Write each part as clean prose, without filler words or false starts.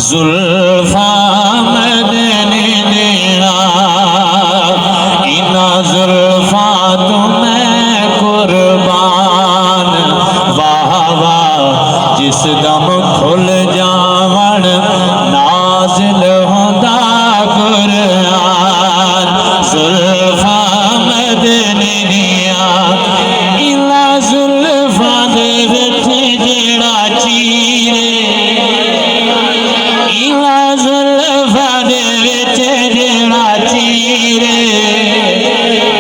जुल्फा मदनी दिया इना जुल्फा तुम्हें कुर्बान वाह वाह जिस दम खुल जावन नाजिल होंदा कुरान जुल्फा मदनी दिया इना जुल्फा दे विच जेड़ा चीरे इला जुल्फा दे विच जेड़ा चीरे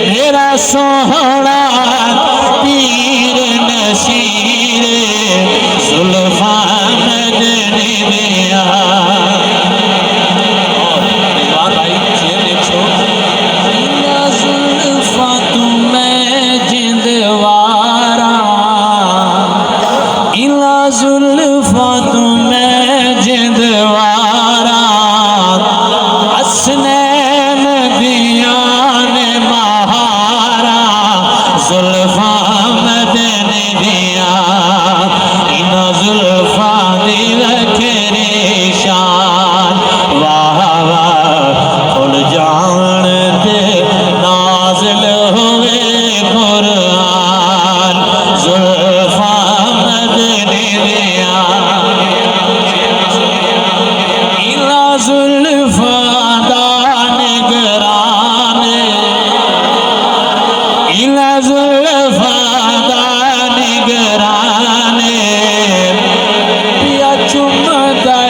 मेरा सोहना पीर नसीरे जुल्फा मदनी दिया इला जुल्फा तुम्हें जिंदवारा इला जुल्फा तुम्हें जिंदवारा हसनैन दिया ने महारा जुल्फा मदनी दिया इना जुल्फा दी रखेरी शान वाह वाह खुल जान ते नाज़िल होवे कुरान जुल्फा मदनी दिया इला जुल्फा दा निगराने इला जुल्फा दा निगराने पिया चुमदा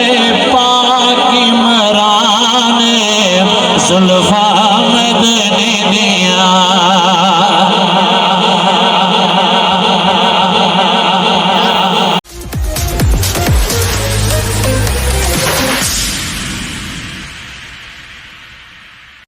पाक इमराने जुल्फा मदनी दिया